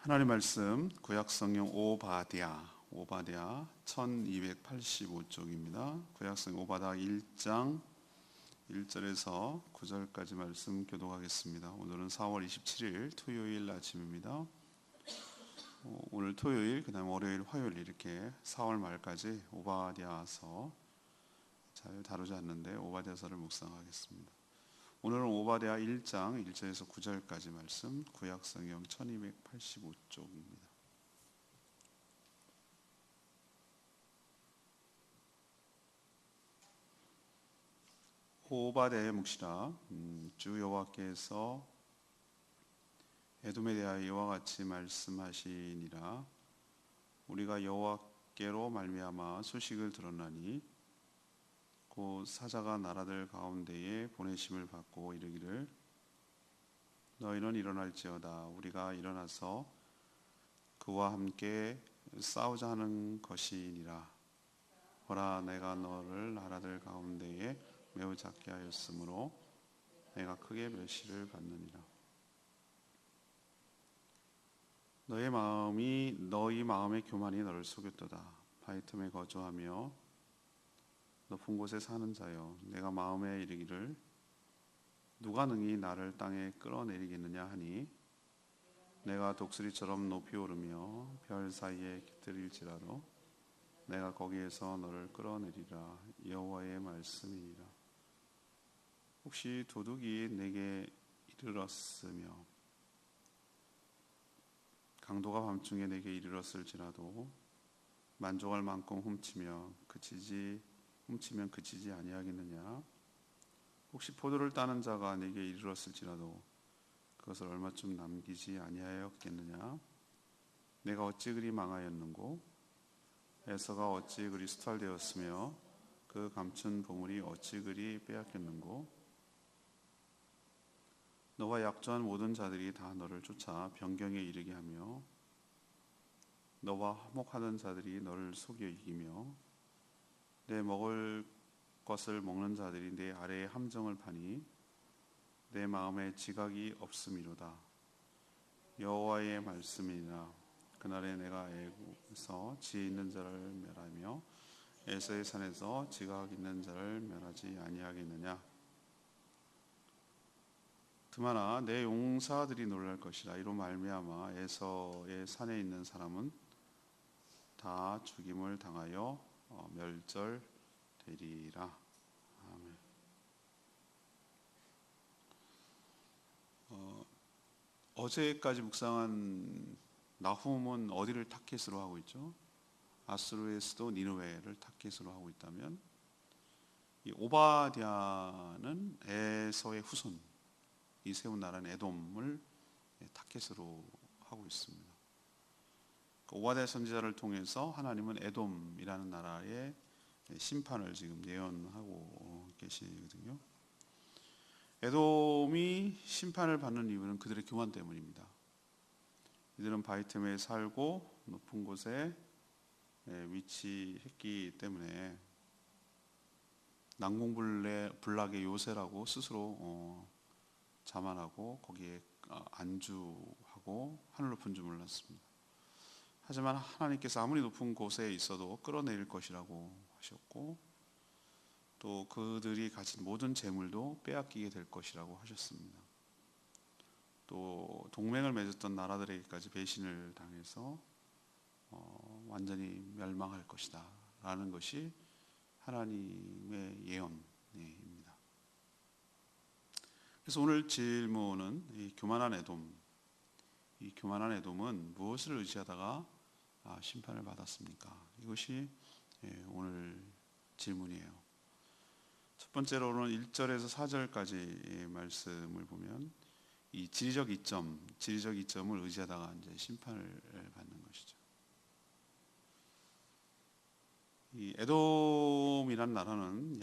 하나님 말씀 구약성경 오바댜 1285쪽입니다. 구약성경 오바댜 1장 1절에서 9절까지 말씀 교독하겠습니다. 오늘은 4월 27일 토요일 아침입니다. 오늘 토요일, 그 다음 월요일, 화요일 이렇게 4월 말까지 오바댜서 잘 다루지 않는데 오바댜서를 묵상하겠습니다. 오늘은 오바댜 1장 1절에서 9절까지 말씀 구약성경 1285쪽입니다. 오바댜의 묵시라. 주 여호와께서 에돔에 대하여 이와 같이 말씀하시니라. 우리가 여호와께로 말미암아 소식을 들었나니 곧 사자가 나라들 가운데에 보내심을 받고 이르기를 너희는 일어날지어다. 우리가 일어나서 그와 함께 싸우자 하는 것이니라. 보라, 내가 너를 나라들 가운데에 매우 작게 하였으므로 내가 크게 멸시를 받느니라. 너희 마음의 교만이 너를 속였도다. 바위 틈에 거주하며 높은 곳에 사는 자여, 내가 마음에 이르기를 누가 능히 나를 땅에 끌어내리겠느냐 하니 내가 독수리처럼 높이 오르며 별 사이에 깃들일지라도 내가 거기에서 너를 끌어내리라. 여호와의 말씀이니라. 혹시 도둑이 내게 이르렀으며 강도가 밤중에 내게 이르렀을지라도 만족할 만큼 훔치면 그치지 아니하겠느냐? 혹시 포도를 따는 자가 내게 이르렀을지라도 그것을 얼마쯤 남기지 아니하였겠느냐? 내가 어찌 그리 망하였는고 에서가 어찌 그리 수탈되었으며 그 감춘 보물이 어찌 그리 빼앗겼는고? 너와 약조한 모든 자들이 다 너를 쫓아 변경에 이르게 하며 너와 화목하던 자들이 너를 속여 이기며 내 먹을 것을 먹는 자들이 내 아래에 함정을 파니 내 마음에 지각이 없음이로다. 여호와의 말씀이니라. 그날에 내가 애굽에서 지혜 있는 자를 멸하며 에서의 산에서 지각 있는 자를 멸하지 아니하겠느냐. 그러나 내 용사들이 놀랄 것이라. 이로 말미암아 에서의 산에 있는 사람은 다 죽임을 당하여 멸절되리라. 아멘. 어제까지 묵상한 나훔은 어디를 타켓으로 하고 있죠? 아수르의 수도 니느웨를 타켓으로 하고 있다면 이 오바댜는 에서의 후손, 이 세운 나라는 에돔을 타켓으로 하고 있습니다. 오바댜 선지자를 통해서 하나님은 에돔이라는 나라의 심판을 지금 예언하고 계시거든요. 에돔이 심판을 받는 이유는 그들의 교만 때문입니다. 이들은 바위 틈에 살고 높은 곳에 위치했기 때문에 난공불락의 요새라고 스스로 자만하고 거기에 안주하고 하늘 높은 줄 몰랐습니다. 하지만 하나님께서 아무리 높은 곳에 있어도 끌어내릴 것이라고 하셨고 또 그들이 가진 모든 재물도 빼앗기게 될 것이라고 하셨습니다. 또 동맹을 맺었던 나라들에게까지 배신을 당해서 완전히 멸망할 것이다 라는 것이 하나님의 예언입니다. 그래서 오늘 질문은 이 교만한 에돔은 무엇을 의지하다가 심판을 받았습니까? 이것이 오늘 질문이에요. 첫 번째로는 1절에서 4절까지 말씀을 보면 이 지리적 이점을 의지하다가 이제 심판을 받는 것이죠. 이 에돔이란 나라는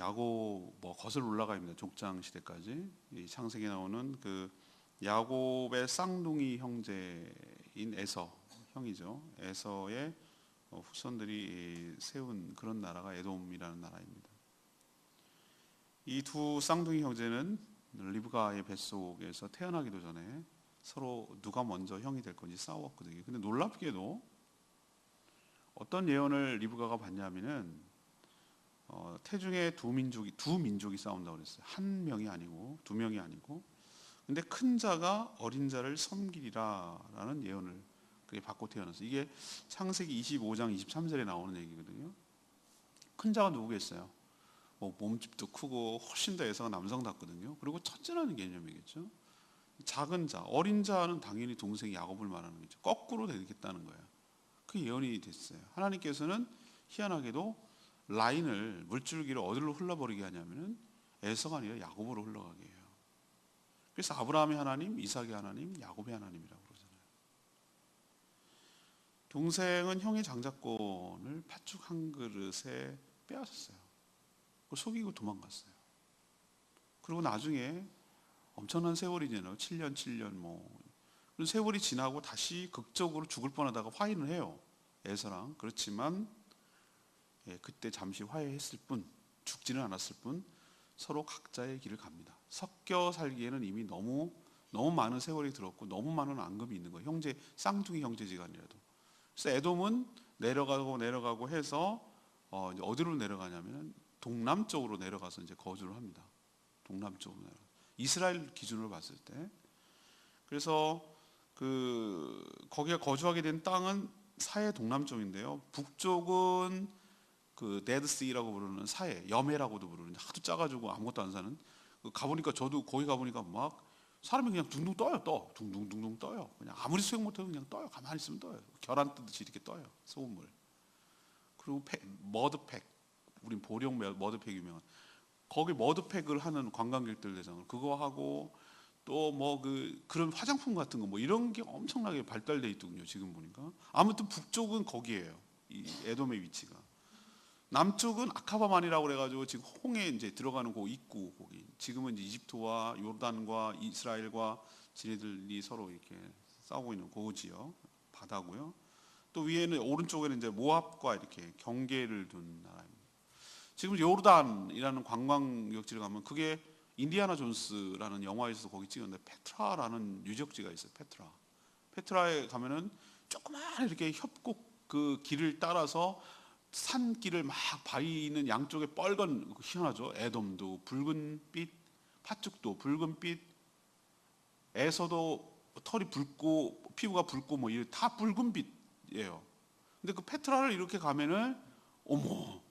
거슬러 올라갑니다. 족장 시대까지. 이 창세기에 나오는 그 야곱의 쌍둥이 형제인 에서 형이죠. 에서의 후손들이 세운 그런 나라가 에돔이라는 나라입니다. 이 두 쌍둥이 형제는 리브가의 뱃속에서 태어나기도 전에 서로 누가 먼저 형이 될 건지 싸웠거든요. 근데 놀랍게도 어떤 예언을 리브가가 봤냐면은 태중에 두 민족이 싸운다고 그랬어요. 한 명이 아니고 두 명이 아니고. 근데 큰 자가 어린 자를 섬기리라라는 예언을 그게 받고 태어났어요. 이게 창세기 25장 23절에 나오는 얘기거든요. 큰 자가 누구겠어요? 뭐 몸집도 크고 훨씬 더 에서가 남성답거든요. 그리고 첫째라는 개념이겠죠. 작은 자, 어린 자는 당연히 동생 야곱을 말하는 거죠. 거꾸로 되겠다는 거예요. 그 예언이 됐어요. 하나님께서는 희한하게도 라인을 물줄기를 어디로 흘러버리게 하냐면은 에서가 아니라 야곱으로 흘러가게 해요. 그래서 아브라함의 하나님, 이삭의 하나님, 야곱의 하나님이라고 그러잖아요. 동생은 형의 장자권을 팥죽 한 그릇에 빼앗았어요. 그걸 속이고 도망갔어요. 그리고 나중에 엄청난 세월이 지나고 7년 뭐 그런 세월이 지나고 다시 극적으로 죽을 뻔하다가 화해를 해요. 에서랑. 그렇지만 그때 잠시 화해했을 뿐, 죽지는 않았을 뿐 서로 각자의 길을 갑니다. 섞여 살기에는 이미 너무 많은 세월이 들었고 너무 많은 앙금이 있는 거예요. 형제 쌍둥이 형제지간이라도. 그래서 에돔은 내려가고 해서 이제 어디로 내려가냐면 동남쪽으로 내려가서 이제 거주를 합니다. 동남쪽으로 내려가. 이스라엘 기준으로 봤을 때. 그래서 거기에 거주하게 된 땅은 사해 동남쪽인데요. 북쪽은 그 데드시라고 부르는 사해, 여매라고도 부르는 하도 작아지고 아무것도 안 사는. 가보니까 저도 거기 가보니까 막 사람이 그냥 둥둥 떠요, 둥둥 떠요. 그냥 아무리 수영 못해도 그냥 떠요. 가만히 있으면 떠요. 계란 뜨듯이 이렇게 떠요. 소금물. 그리고 머드팩, 우린 보령 머드팩 유명한. 거기 머드팩을 하는 관광객들 대상으로 그거 하고 또 뭐 그런 화장품 같은 거 뭐 이런 게 엄청나게 발달돼 있더군요. 지금 보니까. 아무튼 북쪽은 거기에요. 이 에돔의 위치가. 남쪽은 아카바만이라고 그래가지고 지금 홍해 이제 들어가는 그 입구 거기. 지금은 이제 이집트와 요르단과 이스라엘과 지네들이 서로 이렇게 싸우고 있는 그 지역 바다고요. 또 위에는 오른쪽에는 이제 모압과 이렇게 경계를 둔 나라입니다. 지금 요르단이라는 관광역지를 가면 그게 인디아나 존스라는 영화에서 거기 찍었는데 페트라라는 유적지가 있어요. 페트라에 가면은 조그만 이렇게 협곡 그 길을 따라서 산길을 막 바위는 양쪽에 빨간 희한하죠. 에돔도 붉은빛, 팥죽도 붉은빛, 에서도 털이 붉고 피부가 붉고 뭐 이게 다 붉은빛이에요. 근데 그 페트라를 이렇게 가면은 어머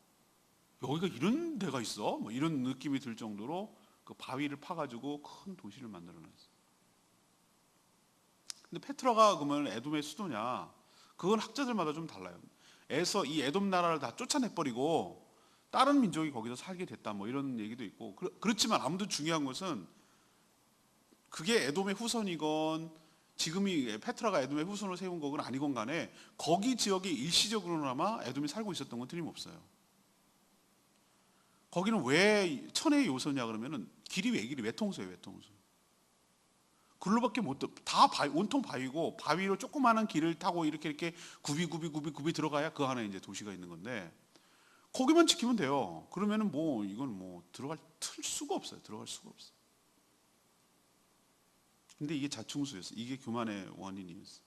여기가 이런 데가 있어? 뭐 이런 느낌이 들 정도로 그 바위를 파가지고 큰 도시를 만들어놨어요. 근데 페트라가 그러면 에돔의 수도냐? 그건 학자들마다 좀 달라요. 이 에돔 나라를 다 쫓아내버리고 다른 민족이 거기서 살게 됐다 뭐 이런 얘기도 있고 그렇지만 아무튼 중요한 것은 그게 에돔의 후손이건 지금이 페트라가 에돔의 후손을 세운 거건 아니건 간에 거기 지역에 일시적으로나마 에돔이 살고 있었던 건 틀림없어요. 거기는 왜 천혜의 요소냐 그러면은 길이 외통수예요. 글로밖에 다 온통 바위고 바위로 조그마한 길을 타고 이렇게 굽이 들어가야 그 안에 이제 도시가 있는 건데 거기만 지키면 돼요. 그러면은 뭐 이건 뭐 들어갈 수가 없어요. 근데 이게 자충수였어요. 이게 교만의 원인이었어요.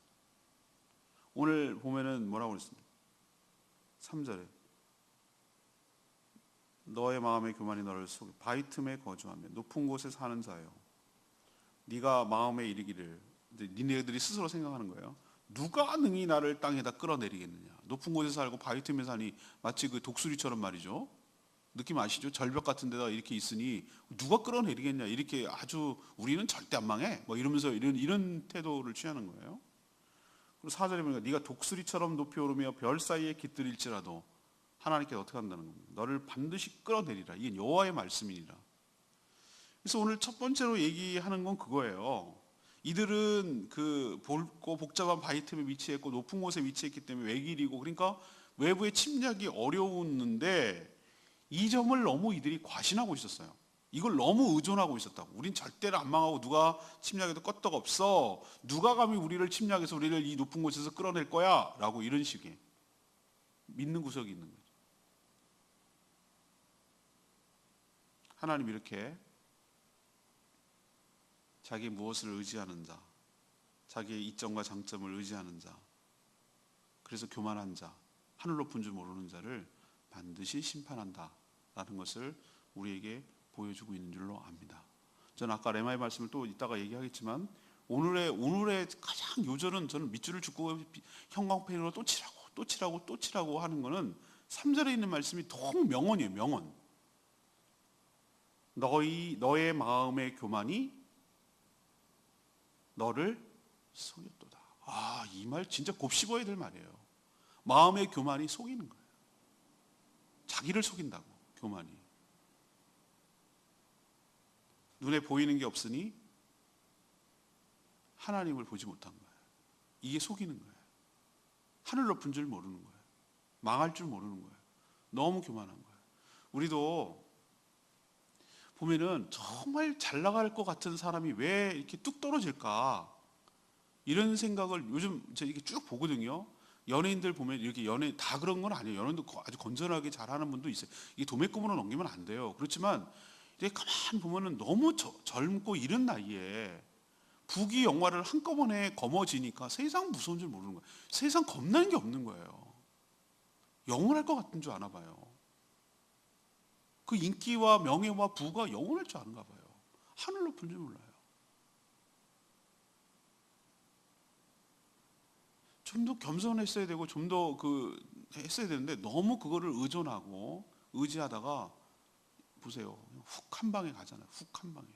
오늘 보면은 뭐라고 그랬습니까? 3절에 너의 마음의 교만이 너를 속여 바위 틈에 거주하며 높은 곳에 사는 자요. 네가 마음에 이르기를 니네들이 스스로 생각하는 거예요. 누가 능히 나를 땅에다 끌어내리겠느냐. 높은 곳에 살고 바위 틈에 사니 마치 그 독수리처럼 말이죠. 느낌 아시죠? 절벽 같은 데다 이렇게 있으니 누가 끌어내리겠냐. 이렇게 아주 우리는 절대 안 망해. 뭐 이러면서 이런 태도를 취하는 거예요. 그리고 4절에 보니까 네가 독수리처럼 높이 오르며 별 사이에 깃들일지라도 하나님께서 어떻게 한다는 겁니다. 너를 반드시 끌어내리라. 이게 여호와의 말씀이니라. 그래서 오늘 첫 번째로 얘기하는 건 그거예요. 이들은 그 굵고 복잡한 바위 틈에 위치했고 높은 곳에 위치했기 때문에 외길이고 그러니까 외부의 침략이 어려웠는데 이 점을 너무 이들이 과신하고 있었어요. 이걸 너무 의존하고 있었다고. 우린 절대로 안 망하고 누가 침략해도 껐떡 없어. 누가 감히 우리를 침략해서 우리를 이 높은 곳에서 끌어낼 거야? 라고 이런 식의 믿는 구석이 있는 거죠. 하나님 이렇게 자기 무엇을 의지하는 자 자기의 이점과 장점을 의지하는 자, 그래서 교만한 자, 하늘 높은 줄 모르는 자를 반드시 심판한다라는 것을 우리에게 보여주고 있는 줄로 압니다. 저는 아까 레마의 말씀을 또 이따가 얘기하겠지만 오늘의 가장 요절은 저는 밑줄을 긋고 형광펜으로 또 칠하고 하는 거는 3절에 있는 말씀이 너무 명언이에요. 명언. 너의 마음의 교만이 너를 속였도다. 이 말 진짜 곱씹어야 될 말이에요. 마음의 교만이 속이는 거예요. 자기를 속인다고. 교만이 눈에 보이는 게 없으니 하나님을 보지 못한 거예요. 이게 속이는 거예요. 하늘 높은 줄 모르는 거예요. 망할 줄 모르는 거예요. 너무 교만한 거예요. 우리도 보면은 정말 잘 나갈 것 같은 사람이 왜 이렇게 뚝 떨어질까, 이런 생각을 요즘 제가 이렇게 쭉 보거든요. 연예인들 보면 이렇게 연예인 다 그런 건 아니에요. 연예인도 아주 건전하게 잘하는 분도 있어요. 이게 도매금으로 넘기면 안 돼요. 그렇지만 이렇게 가만 보면은 너무 젊고 이른 나이에 부귀 영화를 한꺼번에 거머쥐니까 세상 무서운 줄 모르는 거예요. 세상 겁나는 게 없는 거예요. 영원할 것 같은 줄 아나 봐요. 그 인기와 명예와 부가 영원할 줄 아는가 봐요. 하늘 높은 줄 몰라요. 좀 더 겸손했어야 되고 좀 더 했어야 되는데 너무 그거를 의존하고 의지하다가 보세요. 훅 한 방에 가잖아요. 훅 한 방에.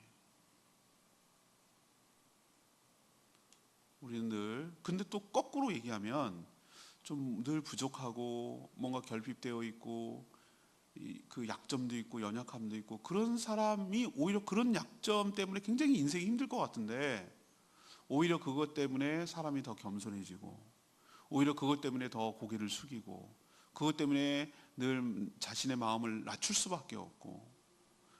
우리는 근데 또 거꾸로 얘기하면 좀 늘 부족하고 뭔가 결핍되어 있고 그 약점도 있고 연약함도 있고 그런 사람이 오히려 그런 약점 때문에 굉장히 인생이 힘들 것 같은데 오히려 그것 때문에 사람이 더 겸손해지고 오히려 그것 때문에 더 고개를 숙이고 그것 때문에 늘 자신의 마음을 낮출 수밖에 없고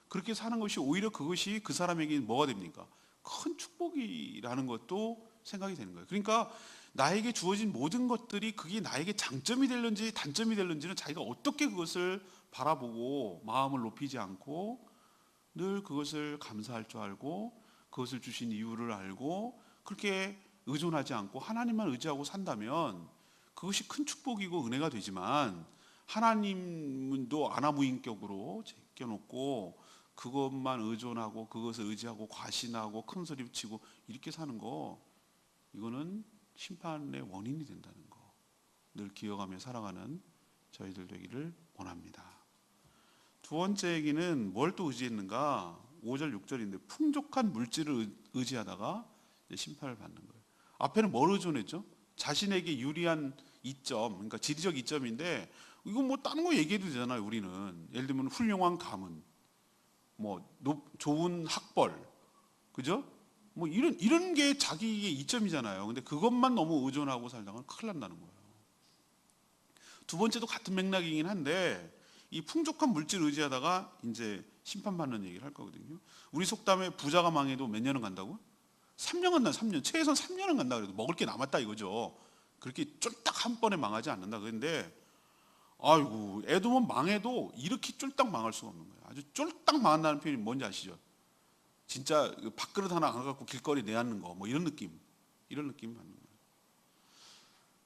그렇게 사는 것이 오히려 그것이 그 사람에게 뭐가 됩니까? 큰 축복이라는 것도 생각이 되는 거예요. 그러니까 나에게 주어진 모든 것들이 그게 나에게 장점이 될는지 단점이 될는지는 자기가 어떻게 그것을 바라보고 마음을 높이지 않고 늘 그것을 감사할 줄 알고 그것을 주신 이유를 알고 그렇게 의존하지 않고 하나님만 의지하고 산다면 그것이 큰 축복이고 은혜가 되지만 하나님도 아나무인격으로 제껴놓고 그것만 의존하고 그것을 의지하고 과신하고 큰 소리 치고 이렇게 사는 거 이거는 심판의 원인이 된다는 거 늘 기억하며 살아가는 저희들 되기를 원합니다. 두 번째 얘기는 뭘 또 의지했는가? 5절 6절인데 풍족한 물질을 의지하다가 심판을 받는 거예요. 앞에는 뭘 의존했죠? 자신에게 유리한 이점, 그러니까 지리적 이점인데 이건 뭐 다른 거 얘기해도 되잖아요. 우리는 예를 들면 훌륭한 가문, 뭐 좋은 학벌, 그죠? 뭐 이런 게 자기의 이점이잖아요. 근데 그것만 너무 의존하고 살다가 큰일 난다는 거예요. 두 번째도 같은 맥락이긴 한데 이 풍족한 물질 의지하다가 이제 심판받는 얘기를 할 거거든요. 우리 속담에 부자가 망해도 몇 년은 간다고? 3년 간다. 3년. 최소한 3년은 간다 그래도 먹을 게 남았다 이거죠. 그렇게 쫄딱 한 번에 망하지 않는다. 그런데 아이고 애도면 망해도 이렇게 쫄딱 망할 수가 없는 거예요. 아주 쫄딱 망한다는 표현이 뭔지 아시죠? 진짜 밥그릇 하나 안 갖고 길거리 내앉는 거 뭐 이런 느낌 받는 거예요.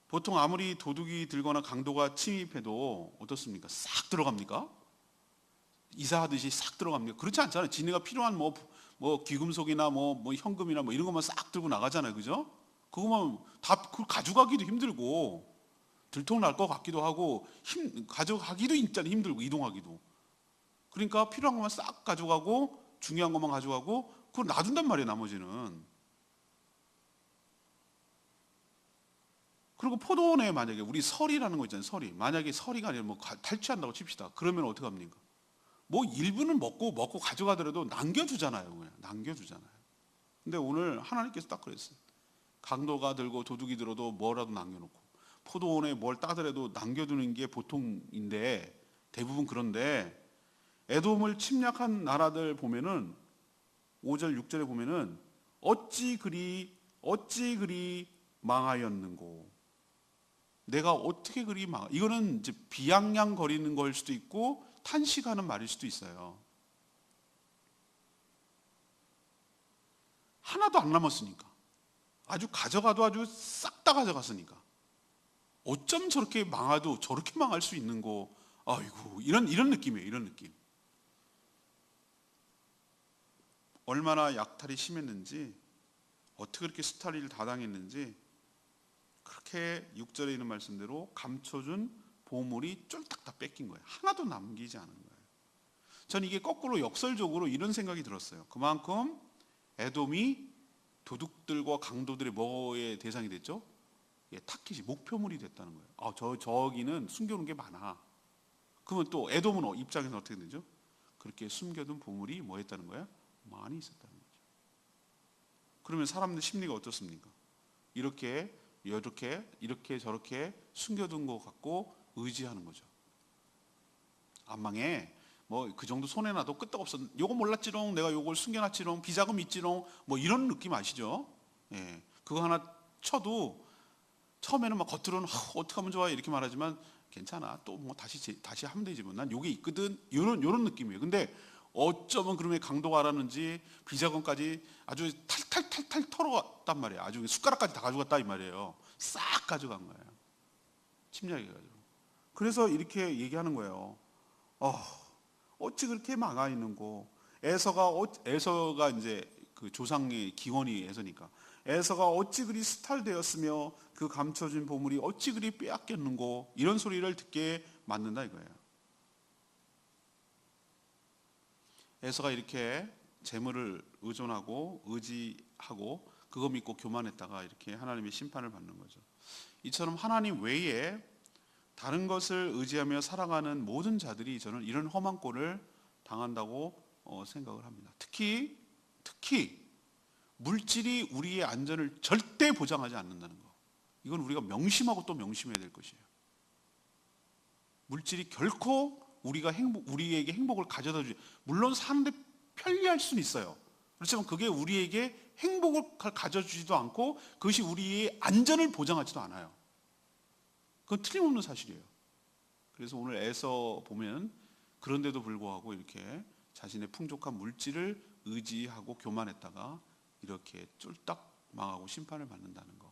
보통 아무리 도둑이 들거나 강도가 침입해도 어떻습니까? 싹 들어갑니까? 이사하듯이 싹 들어갑니까? 그렇지 않잖아요. 지네가 필요한 뭐 귀금속이나 뭐 현금이나 뭐 이런 것만 싹 들고 나가잖아요. 그죠? 그거만 다 그걸 가져가기도 힘들고 들통날 것 같기도 하고 가져가기도 진짜 힘들고 이동하기도. 그러니까 필요한 것만 싹 가져가고 중요한 것만 가져가고 그걸 놔둔단 말이에요. 나머지는. 그리고 포도원에 만약에 우리 서리라는 거 있잖아요. 서리. 만약에 서리가 아니라 뭐 탈취한다고 칩시다. 그러면 어떻게 합니까? 뭐 일부는 먹고 가져가더라도 남겨주잖아요. 그냥 남겨주잖아요. 근데 오늘 하나님께서 딱 그랬어요. 강도가 들고 도둑이 들어도 뭐라도 남겨놓고 포도원에 뭘 따더라도 남겨두는 게 보통인데 대부분 그런데 에돔을 침략한 나라들 보면은 5절 6절에 보면은 어찌 그리 망하였는고 내가 어떻게 그리 이거는 이제 비양양거리는 걸 수도 있고 탄식하는 말일 수도 있어요. 하나도 안 남았으니까 아주 가져가도 아주 싹 다 가져갔으니까 어쩜 저렇게 망해도 저렇게 망할 수 있는 거. 아이고, 이런 느낌이에요. 이런 느낌. 얼마나 약탈이 심했는지, 어떻게 그렇게 스탈리를 다 당했는지, 그렇게 6절에 있는 말씀대로 감춰준 보물이 쫄딱 다 뺏긴 거예요. 하나도 남기지 않은 거예요. 전 이게 거꾸로 역설적으로 이런 생각이 들었어요. 그만큼 에돔이 도둑들과 강도들의 뭐의 대상이 됐죠? 예, 타깃이 목표물이 됐다는 거예요. 저기는 숨겨놓은 게 많아. 그러면 또 에돔은 입장에서 어떻게 되죠? 그렇게 숨겨둔 보물이 뭐 했다는 거예요? 많이 있었다는 거죠. 그러면 사람들 심리가 어떻습니까? 이렇게 저렇게 숨겨둔 것 갖고 의지하는 거죠. 안 망해. 뭐 그 정도 손해나도 끄떡없어. 요거 몰랐지롱, 내가 요걸 숨겨놨지롱, 비자금 있지롱, 뭐 이런 느낌 아시죠? 예, 그거 하나 쳐도 처음에는 막 겉으로는 어떻게 하면 좋아 이렇게 말하지만 괜찮아, 또 뭐 다시 하면 되지 뭐, 난 요게 있거든, 요런 느낌이에요. 근데 어쩌면 그러면 강도가 알았는지 비자금까지 아주 탈탈탈탈 털어갔단 말이에요. 아주 숟가락까지 다 가져갔다 이 말이에요. 싹 가져간 거예요, 침략해가지고. 그래서 이렇게 얘기하는 거예요. 어찌 그렇게 망하 있는 거. 에서가 이제 그 조상의 기원이 에서니까, 에서가 어찌 그리 스탈되었으며 그 감춰진 보물이 어찌 그리 빼앗겼는고, 이런 소리를 듣게 만든다 이거예요. 에서가 이렇게 재물을 의존하고 의지하고 그거 믿고 교만했다가 이렇게 하나님의 심판을 받는 거죠. 이처럼 하나님 외에 다른 것을 의지하며 살아가는 모든 자들이 저는 이런 험한 꼴을 당한다고 생각을 합니다. 특히 물질이 우리의 안전을 절대 보장하지 않는다는 거. 이건 우리가 명심하고 또 명심해야 될 것이에요. 물질이 결코 우리에게 행복을 가져다 주지. 물론 사는데 편리할 수는 있어요. 그렇지만 그게 우리에게 행복을 가져주지도 않고 그것이 우리의 안전을 보장하지도 않아요. 그건 틀림없는 사실이에요. 그래서 오늘 에서 보면 그런데도 불구하고 이렇게 자신의 풍족한 물질을 의지하고 교만했다가 이렇게 쫄딱 망하고 심판을 받는다는 거,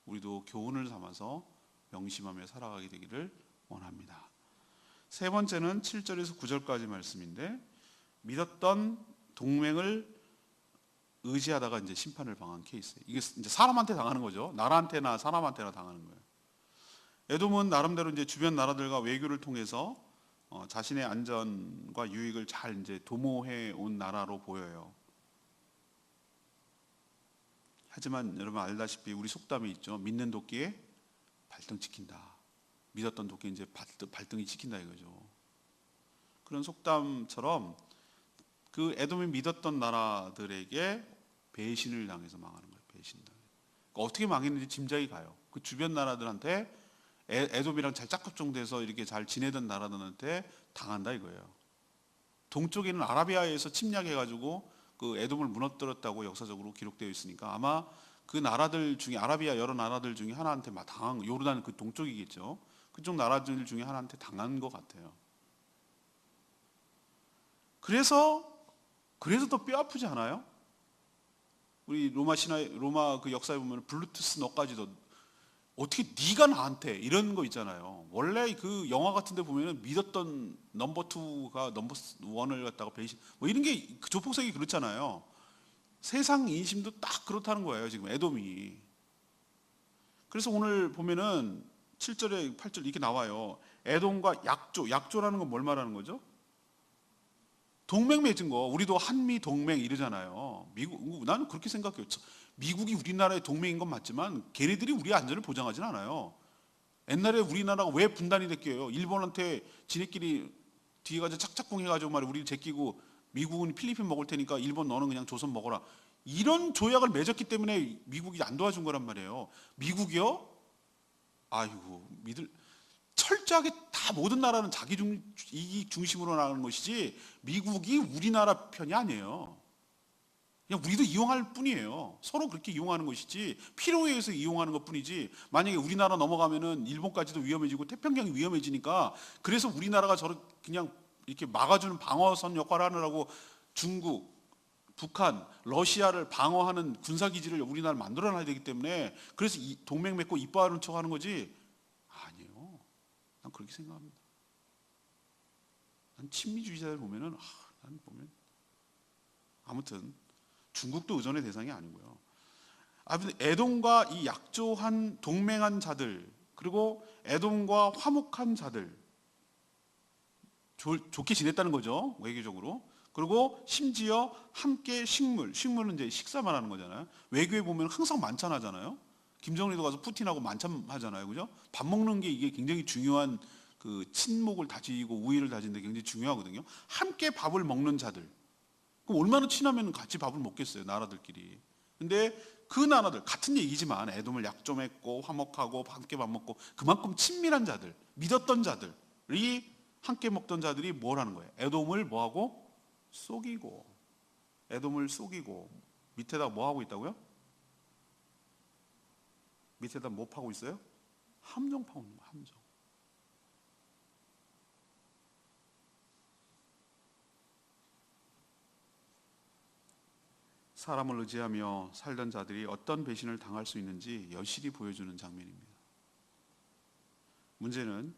우리도 교훈을 삼아서 명심하며 살아가게 되기를 원합니다. 세 번째는 7절에서 9절까지 말씀인데, 믿었던 동맹을 의지하다가 이제 심판을 당한 케이스. 이게 이제 사람한테 당하는 거죠. 나라한테나 사람한테나 당하는 거예요. 에돔은 나름대로 이제 주변 나라들과 외교를 통해서 자신의 안전과 유익을 잘 이제 도모해 온 나라로 보여요. 하지만 여러분 알다시피 우리 속담이 있죠. 믿는 도끼에 발등 찍힌다. 믿었던 도끼에 이제 발등이 찍힌다 이거죠. 그런 속담처럼 그 에돔이 믿었던 나라들에게 배신을 당해서 망하는 거예요. 배신당. 그러니까 어떻게 망했는지 짐작이 가요. 그 주변 나라들한테, 에돔이랑 잘 짝꿍돼서 이렇게 잘 지내던 나라들한테 당한다 이거예요. 동쪽에는 아라비아에서 침략해가지고 그 에돔을 무너뜨렸다고 역사적으로 기록되어 있으니까 아마 그 나라들 중에, 아라비아 여러 나라들 중에 하나한테 막 당한, 요르단 그 동쪽이겠죠. 그쪽 나라들 중에 하나한테 당한 것 같아요. 그래서 더 뼈 아프지 않아요? 우리 로마 그 역사에 보면 블루투스 너까지도 어떻게 네가 나한테, 이런 거 있잖아요. 원래 그 영화 같은 데 보면 믿었던 넘버 2가 넘버 1을 갖다가 배신, 뭐 이런 게 그 조폭색이 그렇잖아요. 세상 인심도 딱 그렇다는 거예요, 지금 에돔이. 그래서 오늘 보면은 7절에 8절 이렇게 나와요. 에돔과 약조라는 건 뭘 말하는 거죠? 동맹 맺은 거. 우리도 한미 동맹 이러잖아요. 나는 그렇게 생각해요. 미국이 우리나라의 동맹인 건 맞지만 걔네들이 우리 안전을 보장하진 않아요. 옛날에 우리나라가 왜 분단이 됐게요? 일본한테 지네끼리 뒤에 가서 착착궁 해가지고 말이야, 우리 제끼고 미국은 필리핀 먹을 테니까 일본 너는 그냥 조선 먹어라, 이런 조약을 맺었기 때문에 미국이 안 도와준 거란 말이에요. 미국이요? 아이고, 철저하게 다 모든 나라는 자기 이익 중심으로 나가는 것이지 미국이 우리나라 편이 아니에요. 그냥 우리도 이용할 뿐이에요. 서로 그렇게 이용하는 것이지, 필요에 의해서 이용하는 것 뿐이지, 만약에 우리나라 넘어가면은 일본까지도 위험해지고 태평양이 위험해지니까, 그래서 우리나라가 그냥 이렇게 막아주는 방어선 역할을 하느라고 중국, 북한, 러시아를 방어하는 군사기지를 우리나라 만들어놔야 되기 때문에 그래서 동맹 맺고 이뻐하는 척 하는 거지. 아니에요. 난 그렇게 생각합니다. 난 친미주의자들 보면은 난 보면 아무튼 중국도 의존의 대상이 아니고요. 아무튼 에돔과 이 약조한 동맹한 자들, 그리고 에돔과 화목한 자들, 좋게 지냈다는 거죠, 외교적으로. 그리고 심지어 함께 식물은 이제 식사 말하는 거잖아요. 외교에 보면 항상 만찬 하잖아요. 김정일도 가서 푸틴하고 만찬 하잖아요, 그죠? 밥 먹는 게 이게 굉장히 중요한 그 친목을 다지고 우위를 다지는데 굉장히 중요하거든요. 함께 밥을 먹는 자들. 그럼 얼마나 친하면 같이 밥을 먹겠어요, 나라들끼리. 근데 그 나라들 같은 얘기지만 에돔을 약점했고 화목하고 함께 밥 먹고 그만큼 친밀한 자들, 믿었던 자들이 함께 먹던 자들이 뭘 하는 거예요? 에돔을 뭐하고? 속이고. 에돔을 속이고. 밑에다 뭐 하고 있다고요? 밑에다 뭐 파고 있어요? 함정 파고 있는 거예요, 함정. 사람을 의지하며 살던 자들이 어떤 배신을 당할 수 있는지 여실히 보여주는 장면입니다. 문제는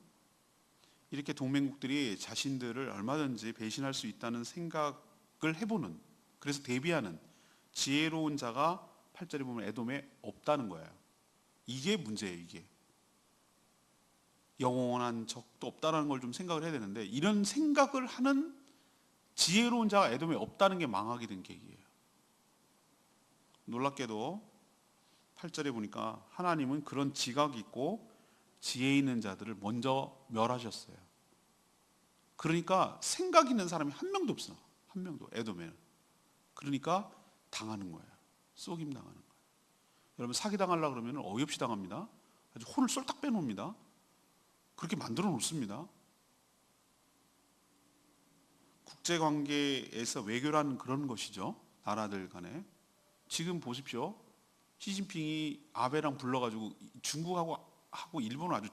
이렇게 동맹국들이 자신들을 얼마든지 배신할 수 있다는 생각을 해보는, 그래서 대비하는 지혜로운 자가 8절에 보면 에돔에 없다는 거예요. 이게 문제예요. 이게 영원한 적도 없다는 걸 좀 생각을 해야 되는데, 이런 생각을 하는 지혜로운 자가 에돔에 없다는 게 망하게 된 계기예요. 놀랍게도 8절에 보니까 하나님은 그런 지각 있고 지혜 있는 자들을 먼저 멸하셨어요. 그러니까 생각 있는 사람이 한 명도 없어. 한 명도, 에돔에는. 그러니까 당하는 거예요. 쏘김 당하는 거예요. 여러분, 사기 당하려고 그러면 어이없이 당합니다. 아주 혼을 쏠딱 빼놓습니다. 그렇게 만들어 놓습니다. 국제관계에서 외교라는 그런 것이죠. 나라들 간에. 지금 보십시오. 시진핑이 아베랑 불러가지고 중국하고 일본은 아주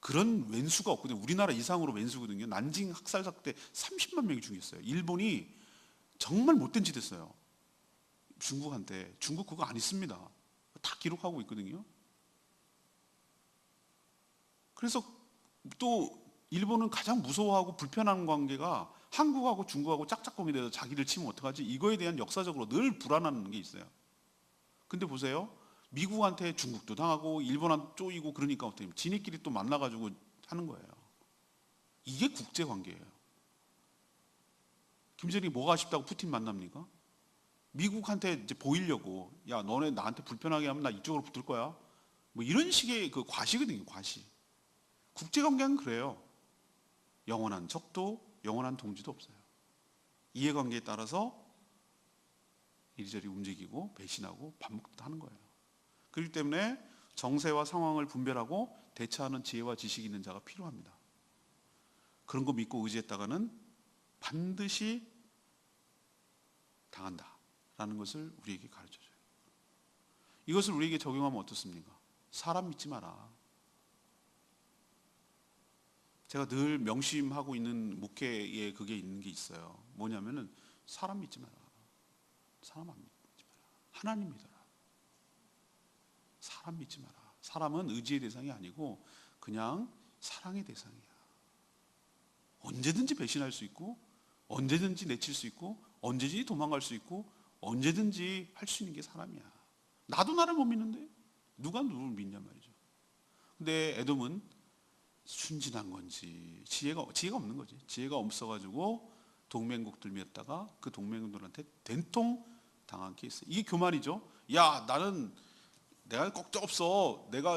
그런 왼수가 없거든요. 우리나라 이상으로 왼수거든요. 난징 학살 사태 30만 명이 죽였어요. 일본이 정말 못된 짓 했어요. 중국한테. 중국 그거 안 있습니다. 다 기록하고 있거든요. 그래서 또 일본은 가장 무서워하고 불편한 관계가 한국하고 중국하고 짝짝꿍이 돼서 자기를 치면 어떡하지? 이거에 대한 역사적으로 늘 불안한 게 있어요. 근데 보세요. 미국한테 중국도 당하고 일본한테 쪼이고 그러니까 어떻게 지네끼리 또 만나가지고 하는 거예요. 이게 국제관계예요. 김정일이 뭐가 아쉽다고 푸틴 만납니까? 미국한테 이제 보이려고, 야 너네 나한테 불편하게 하면 나 이쪽으로 붙을 거야. 뭐 이런 식의 그 과시거든요. 과시. 국제관계는 그래요. 영원한 적도 영원한 동지도 없어요. 이해관계에 따라서 이리저리 움직이고 배신하고 밥 먹기도 하는 거예요. 그렇기 때문에 정세와 상황을 분별하고 대처하는 지혜와 지식이 있는 자가 필요합니다. 그런 거 믿고 의지했다가는 반드시 당한다라는 것을 우리에게 가르쳐줘요. 이것을 우리에게 적용하면 어떻습니까? 사람 믿지 마라. 제가 늘 명심하고 있는 목회에 그게 있는 게 있어요. 뭐냐면은 사람 믿지 마라. 사람 안 믿지 마라. 하나님 믿어라. 사람 믿지 마라. 사람은 의지의 대상이 아니고 그냥 사랑의 대상이야. 언제든지 배신할 수 있고 언제든지 내칠 수 있고 언제든지 도망갈 수 있고 언제든지 할 수 있는 게 사람이야. 나도 나를 못 믿는데 누가 누구를 믿냐 말이죠. 근데 에돔은 순진한 건지 지혜가 없는 거지. 지혜가 없어가지고 동맹국들 맺다가 그 동맹국들한테 된통 당한 케이스. 이게 교만이죠. 야 나는 내가 걱정 없어. 내가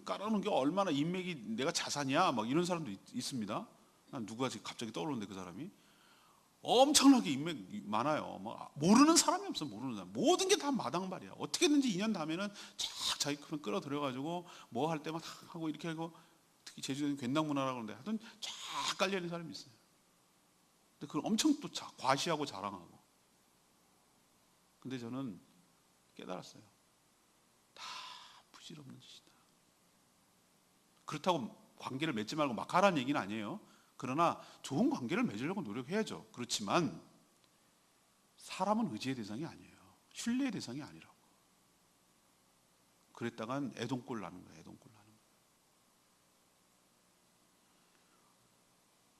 깔아놓은 게 얼마나 인맥이 내가 자산이야. 막 이런 사람도 있습니다. 난 누가 지금 갑자기 떠오르는데 그 사람이 엄청나게 인맥 많아요. 뭐 모르는 사람이 없어. 모르는 사람. 모든 게 다 마당발이야. 어떻게든지 2년 다음에는 쫙 자기 큰 끌어들여가지고 뭐 할 때만 하고 이렇게 하고, 특히 제주도는 괜당 문화라고 하는데 하여튼 쫙 깔려있는 사람이 있어요. 근데 그걸 엄청 또 과시하고 자랑하고. 근데 저는 깨달았어요. 다 부질없는 짓이다. 그렇다고 관계를 맺지 말고 막 하라는 얘기는 아니에요. 그러나 좋은 관계를 맺으려고 노력해야죠. 그렇지만 사람은 의지의 대상이 아니에요. 신뢰의 대상이 아니라고. 그랬다간 애동꼴 나는 거예요. 애동꼴 나는 거예요.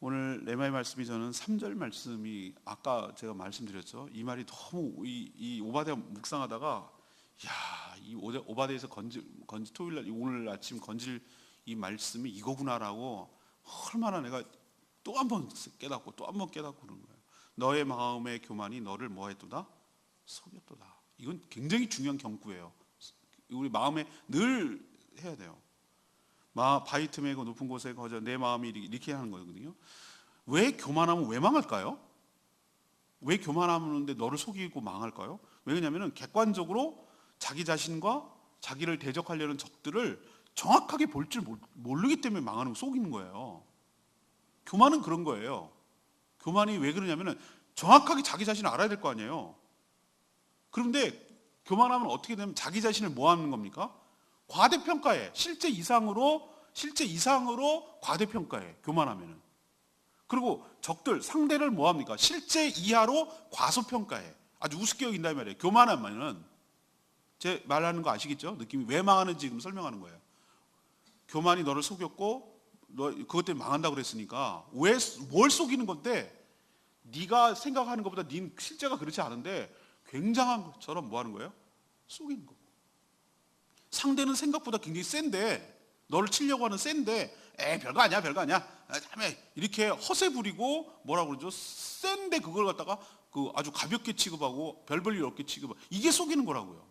오늘 레마의 말씀이 저는 3절 말씀이 아까 제가 말씀드렸죠. 이 말이 너무 이 오바댜 묵상하다가 이 오바댜에서 건질 토요일 날 오늘 아침 건질 이 말씀이 이거구나라고 얼마나 내가 또 한 번 깨닫고 또 한 번 깨닫고 그런 거예요. 너의 마음의 교만이 너를 뭐했도다? 속였도다. 이건 굉장히 중요한 경구예요. 우리 마음에 늘 해야 돼요. 바위 틈에 그 높은 곳에 거저 내 마음이 이렇게 하는 거거든요. 왜 교만하면 왜 망할까요? 왜 교만하는데 너를 속이고 망할까요? 왜냐하면 객관적으로 자기 자신과 자기를 대적하려는 적들을 정확하게 볼 줄 모르기 때문에 망하는 거, 속이는 거예요. 교만은 그런 거예요. 교만이 왜 그러냐면 정확하게 자기 자신을 알아야 될 거 아니에요. 그런데 교만하면 어떻게 되면 자기 자신을 뭐 하는 겁니까? 과대평가해. 실제 이상으로 과대평가해. 교만하면은. 그리고 적들, 상대를 뭐 합니까? 실제 이하로 과소평가해. 아주 우습게 여긴다 말이에요. 교만하면은. 제 말하는 거 아시겠죠? 느낌이 왜 망하는지 지금 설명하는 거예요. 교만이 너를 속였고 너 그것 때문에 망한다고 그랬으니까 뭘 속이는 건데 네가 생각하는 것보다 네 실제가 그렇지 않은데 굉장한 것처럼 뭐 하는 거예요? 속이는 거고. 상대는 생각보다 굉장히 센데 너를 치려고 하는 센데 별거 아니야 이렇게 허세 부리고 뭐라고 그러죠? 센데 그걸 갖다가 그 아주 가볍게 취급하고 별 볼 일 없게 취급하고 이게 속이는 거라고요.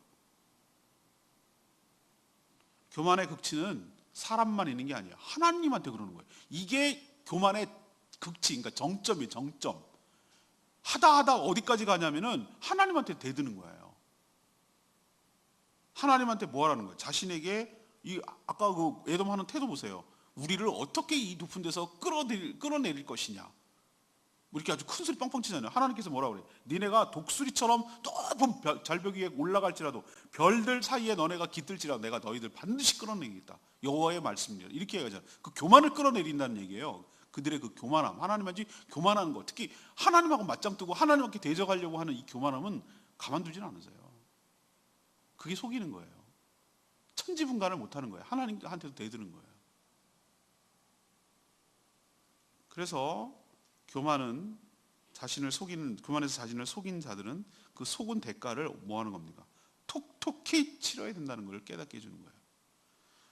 교만의 극치는 사람만 있는 게 아니에요. 하나님한테 그러는 거예요. 이게 교만의 극치, 그러니까 정점이에요. 정점. 하다 어디까지 가냐면은 하나님한테 대드는 거예요. 하나님한테 뭐 하라는 거예요? 자신에게 아까 그 에돔하는 태도 보세요. 우리를 어떻게 이 높은 데서 끌어내릴 것이냐. 뭐 이렇게 아주 큰 소리 뻥뻥 치잖아요. 하나님께서 뭐라고 그래요? 니네가 독수리처럼 높은 절벽 위에 올라갈지라도 별들 사이에 너네가 깃들지라도 내가 너희들 반드시 끌어내리겠다. 여호와의 말씀이에요. 이렇게 얘기하잖아요. 그 교만을 끌어내린다는 얘기예요. 그들의 그 교만함, 하나님한테 교만하는 거, 특히 하나님하고 맞짱 뜨고 하나님께 대적하려고 하는 이 교만함은 가만두진 않으세요. 그게 속이는 거예요. 천지분간을 못하는 거예요. 하나님한테도 대드는 거예요. 그래서 교만에서 자신을 속인 자들은 그 속은 대가를 뭐 하는 겁니까? 톡톡히 치러야 된다는 걸 깨닫게 해주는 거예요.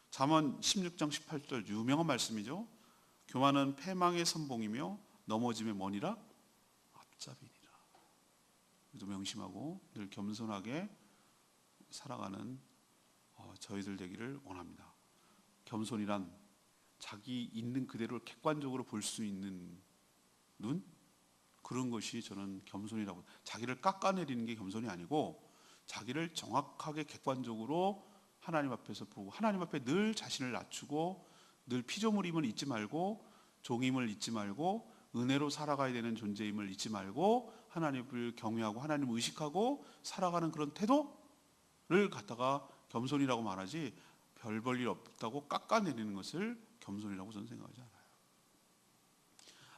잠언 16장 18절 유명한 말씀이죠. 교만은 패망의 선봉이며 넘어짐의 뭐니라? 앞잡이니라. 우리도 명심하고 늘 겸손하게 살아가는 저희들 되기를 원합니다. 겸손이란 자기 있는 그대로 객관적으로 볼 수 있는 눈? 그런 것이 저는 겸손이라고. 자기를 깎아내리는 게 겸손이 아니고 자기를 정확하게 객관적으로 하나님 앞에서 보고 하나님 앞에 늘 자신을 낮추고 늘 피조물임을 잊지 말고 종임을 잊지 말고 은혜로 살아가야 되는 존재임을 잊지 말고 하나님을 경외하고 하나님을 의식하고 살아가는 그런 태도를 갖다가 겸손이라고 말하지 별 볼 일 없다고 깎아내리는 것을 겸손이라고 저는 생각하지 않아요.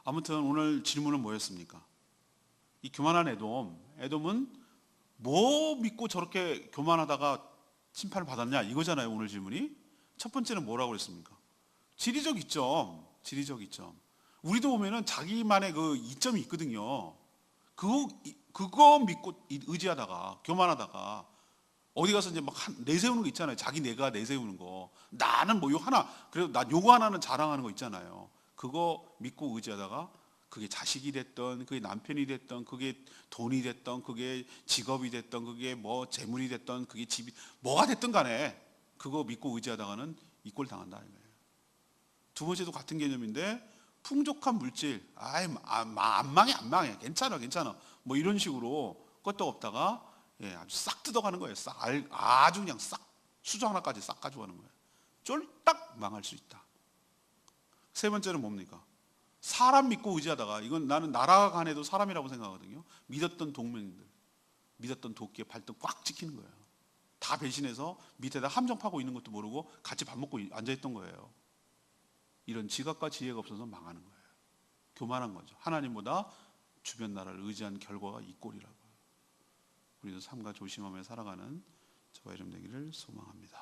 아무튼 오늘 질문은 뭐였습니까? 이 교만한 에돔은 뭐 믿고 저렇게 교만하다가 심판을 받았냐 이거잖아요. 오늘 질문이. 첫 번째는 뭐라고 그랬습니까? 지리적 이점. 우리도 보면은 자기만의 그 이점이 있거든요. 그거 믿고 의지하다가 교만하다가 어디 가서 이제 막 내세우는 거 있잖아요. 자기 내가 내세우는 거. 나는 뭐 요 하나 그래도 나 요거 하나는 자랑하는 거 있잖아요. 그거 믿고 의지하다가 그게 자식이 됐던 그게 남편이 됐던 그게 돈이 됐던 그게 직업이 됐던 그게 뭐 재물이 됐던 그게 집이 뭐가 됐든 간에 그거 믿고 의지하다가는 이 꼴 당한다 이거예요. 두 번째도 같은 개념인데 풍족한 물질 안 망해 괜찮아 뭐 이런 식으로 끄떡없다가 아주 싹 뜯어가는 거예요. 아주 그냥 싹 수저 하나까지 싹 가져가는 거예요. 쫄딱 망할 수 있다. 세 번째는 뭡니까? 사람 믿고 의지하다가 이건 나는 나라 간에도 사람이라고 생각하거든요. 믿었던 동맹들, 믿었던 도끼에 발등 꽉 찍히는 거예요. 다 배신해서 밑에다 함정 파고 있는 것도 모르고 같이 밥 먹고 앉아있던 거예요. 이런 지각과 지혜가 없어서 망하는 거예요. 교만한 거죠. 하나님보다 주변 나라를 의지한 결과가 이 꼴이라고요. 우리도 삼가 조심하며 살아가는 저와 여러분 되기를 소망합니다.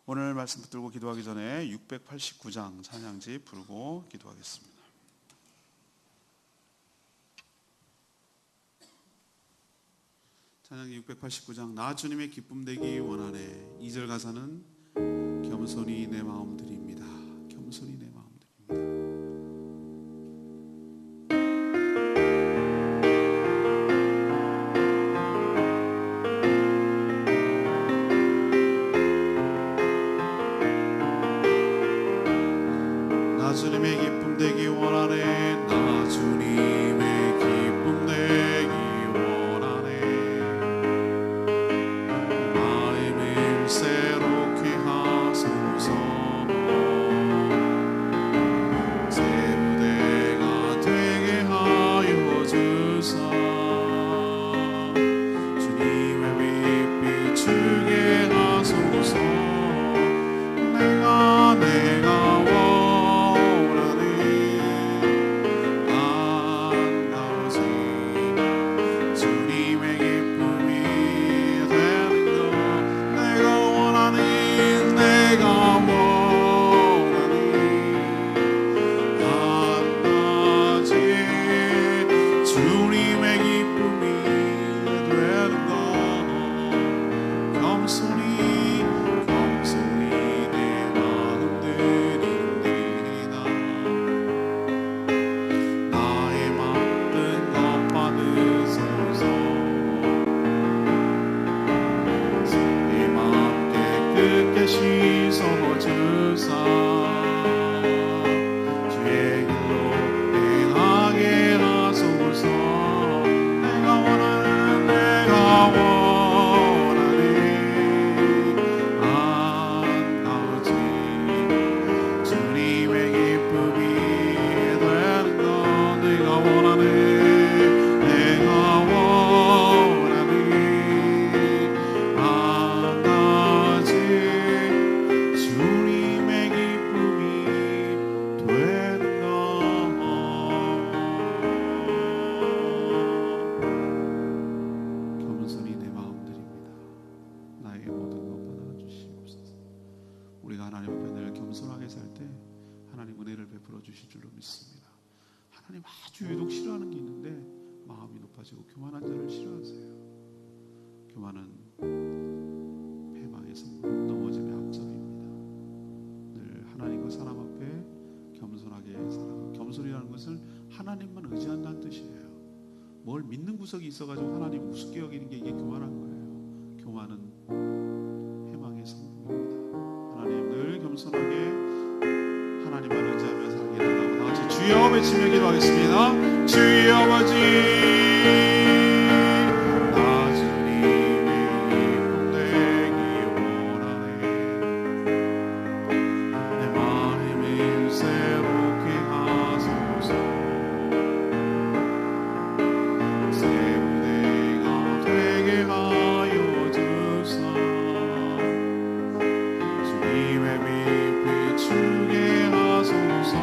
오늘 말씀 붙들고 기도하기 전에 689장 찬양지 부르고 기도하겠습니다. 찬양지 689장 나 주님의 기쁨 되기 원하네. 2절 가사는 겸손히 내 마음 드립니다. 겸손히 내 마음 드립니다. 나 주님의 기쁨 되기 원하네. 나 주님의 기쁨 되기 원하네. 마음을 새롭게 하소서. 새 무대가 되게 하여 주사. 주님의 빛 비추게 하소서. 내가 하나님 아주 유독 싫어하는 게 있는데 마음이 높아지고 교만한 자를 싫어하세요. 교만은 패망의 성공, 넘어짐의 앞점입니다. 늘 하나님과 사람 앞에 겸손하게 살아가. 겸손이라는 것을 하나님만 의지한다는 뜻이에요. 뭘 믿는 구석이 있어가지고 하나님 우습게 여기는 게 이게 교만한 거예요. 교만은 패망의 성공입니다. 하나님 늘 겸손하게 하나님만 의지하며 살게 달라고 다같이 주여 외치며 기도하겠습니다. 주여 아버지 나 주님의 기쁨 되기 원하네. 내 마음을 새롭게 하소서. 새 무대가 되게 하여 주사. 주님의 빛 비추게 하소서.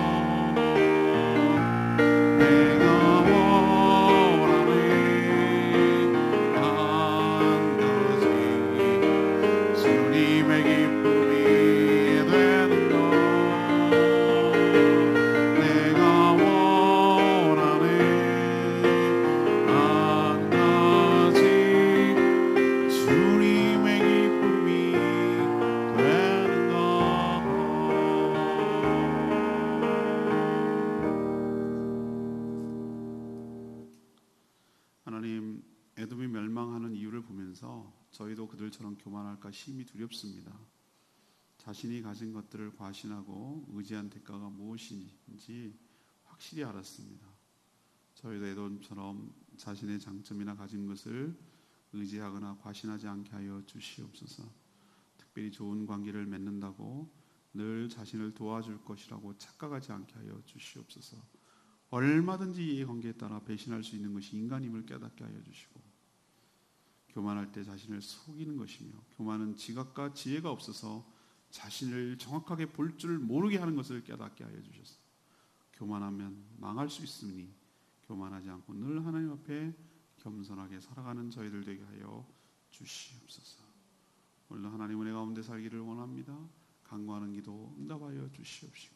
하나님, 에돔이 멸망하는 이유를 보면서 저희도 그들처럼 교만할까 심히 두렵습니다. 자신이 가진 것들을 과신하고 의지한 대가가 무엇인지 확실히 알았습니다. 저희도 에돔처럼 자신의 장점이나 가진 것을 의지하거나 과신하지 않게 하여 주시옵소서. 특별히 좋은 관계를 맺는다고 늘 자신을 도와줄 것이라고 착각하지 않게 하여 주시옵소서. 얼마든지 이 관계에 따라 배신할 수 있는 것이 인간임을 깨닫게 하여 주시고, 교만할 때 자신을 속이는 것이며, 교만은 지각과 지혜가 없어서 자신을 정확하게 볼 줄 모르게 하는 것을 깨닫게 하여 주셔서 교만하면 망할 수 있으니 교만하지 않고 늘 하나님 앞에 겸손하게 살아가는 저희들 되게 하여 주시옵소서. 오늘도 하나님 은혜 가운데 살기를 원합니다. 간구하는 기도 응답하여 주시옵시고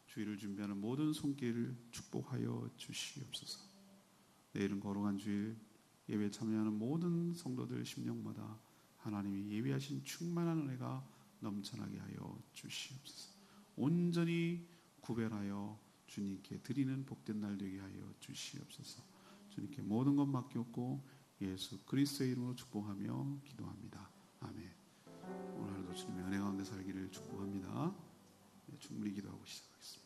주일을 준비하는 모든 손길을 축복하여 주시옵소서. 내일은 거룩한 주일 예배 참여하는 모든 성도들 심령마다 하나님이 예비하신 충만한 은혜가 넘쳐나게 하여 주시옵소서. 온전히 구별하여 주님께 드리는 복된 날 되게 하여 주시옵소서. 주님께 모든 것 맡겼고 예수 그리스도의 이름으로 축복하며 기도합니다. 아멘. 오늘 하루도 주님의 은혜 가운데 살기를 축복합니다. 충분히 기도하고 시작하겠습니다.